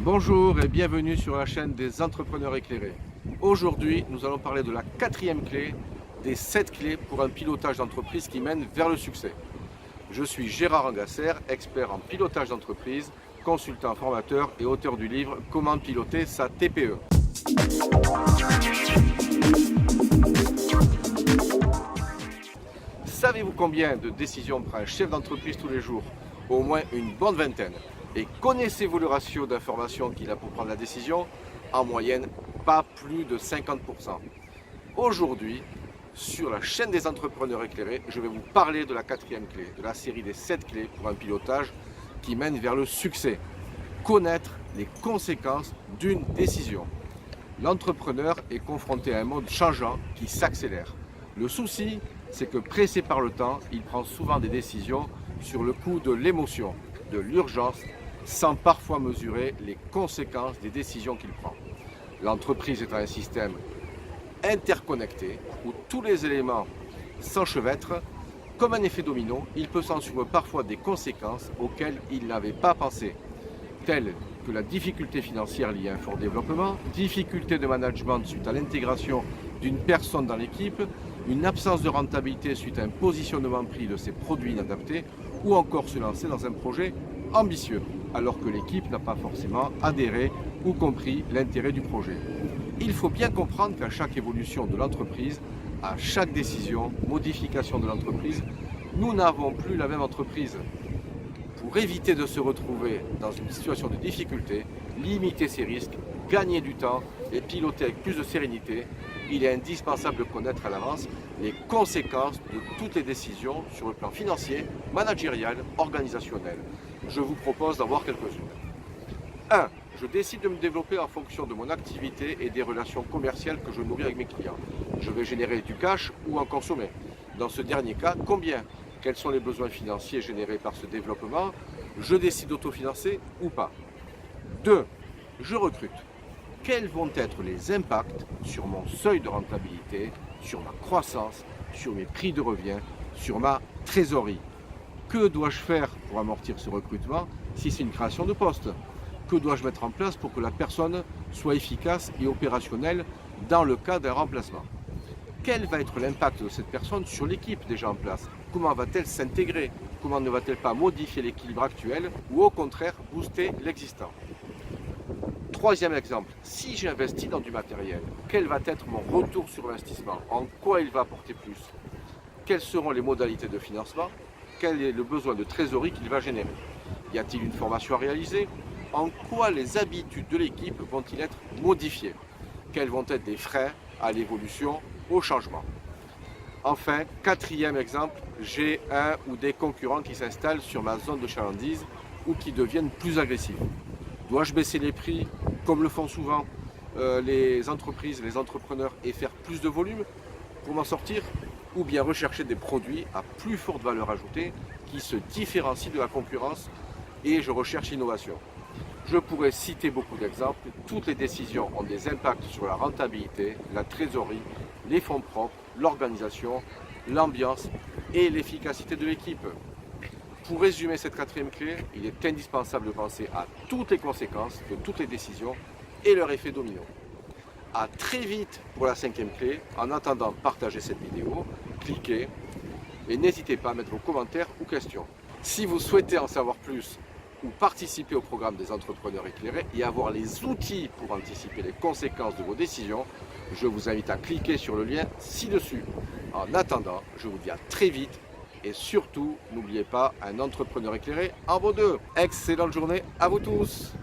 Bonjour et bienvenue sur la chaîne des entrepreneurs éclairés. Aujourd'hui, nous allons parler de la quatrième clé des 7 clés pour un pilotage d'entreprise qui mène vers le succès. Je suis Gérard Angasser, expert en pilotage d'entreprise, consultant formateur et auteur du livre Comment piloter sa TPE. Savez-vous combien de décisions prend un chef d'entreprise tous les jours? Au moins une bonne vingtaine. Et connaissez-vous le ratio d'informations qu'il a pour prendre la décision? En moyenne, pas plus de 50%. Aujourd'hui, sur la chaîne des entrepreneurs éclairés, je vais vous parler de la quatrième clé, de la série des 7 clés pour un pilotage qui mène vers le succès. Connaître les conséquences d'une décision. L'entrepreneur est confronté à un monde changeant qui s'accélère. Le souci, c'est que pressé par le temps, il prend souvent des décisions sur le coup de l'émotion, de l'urgence, sans parfois mesurer les conséquences des décisions qu'il prend. L'entreprise est un système interconnecté où tous les éléments s'enchevêtrent. Comme un effet domino, il peut s'en suivre parfois des conséquences auxquelles il n'avait pas pensé, telles que la difficulté financière liée à un fort développement, difficulté de management suite à l'intégration d'une personne dans l'équipe, une absence de rentabilité suite à un positionnement prix de ses produits inadaptés, ou encore se lancer dans un projet ambitieux, alors que l'équipe n'a pas forcément adhéré ou compris l'intérêt du projet. Il faut bien comprendre qu'à chaque évolution de l'entreprise, à chaque décision, modification de l'entreprise, nous n'avons plus la même entreprise. Pour éviter de se retrouver dans une situation de difficulté, limiter ses risques, gagner du temps et piloter avec plus de sérénité, il est indispensable de connaître à l'avance les conséquences de toutes les décisions sur le plan financier, managérial, organisationnel. Je vous propose d'en voir quelques-unes. 1. Je décide de me développer en fonction de mon activité et des relations commerciales que je nourris avec mes clients. Je vais générer du cash ou en consommer. Dans ce dernier cas, combien? Quels sont les besoins financiers générés par ce développement? Je décide d'autofinancer ou pas. 2. Je recrute. Quels vont être les impacts sur mon seuil de rentabilité, sur ma croissance, sur mes prix de revient, sur ma trésorerie? Que dois-je faire pour amortir ce recrutement si c'est une création de poste? Que dois-je mettre en place pour que la personne soit efficace et opérationnelle dans le cas d'un remplacement? Quel va être l'impact de cette personne sur l'équipe déjà en place? Comment va-t-elle s'intégrer? Comment ne va-t-elle pas modifier l'équilibre actuel ou au contraire booster l'existant? Troisième exemple, si j'investis dans du matériel, quel va être mon retour sur investissement? En quoi il va apporter plus? Quelles seront les modalités de financement? Quel est le besoin de trésorerie qu'il va générer? Y a-t-il une formation à réaliser? En quoi les habitudes de l'équipe vont-ils être modifiées? Quels vont être les freins à l'évolution, au changement? Enfin, quatrième exemple, j'ai un ou des concurrents qui s'installent sur ma zone de chalandise ou qui deviennent plus agressifs. Dois-je baisser les prix, comme le font souvent les entreprises, les entrepreneurs, et faire plus de volume pour m'en sortir? Ou bien rechercher des produits à plus forte valeur ajoutée qui se différencient de la concurrence et je recherche l'innovation? Je pourrais citer beaucoup d'exemples. Toutes les décisions ont des impacts sur la rentabilité, la trésorerie, les fonds propres, l'organisation, l'ambiance et l'efficacité de l'équipe. Pour résumer cette quatrième clé, il est indispensable de penser à toutes les conséquences de toutes les décisions et leur effet domino. A très vite pour la cinquième clé. En attendant, partagez cette vidéo, cliquez et n'hésitez pas à mettre vos commentaires ou questions. Si vous souhaitez en savoir plus ou participer au programme des entrepreneurs éclairés et avoir les outils pour anticiper les conséquences de vos décisions, je vous invite à cliquer sur le lien ci-dessus. En attendant, je vous dis à très vite et surtout, n'oubliez pas, un entrepreneur éclairé en vaut deux. Excellente journée à vous tous!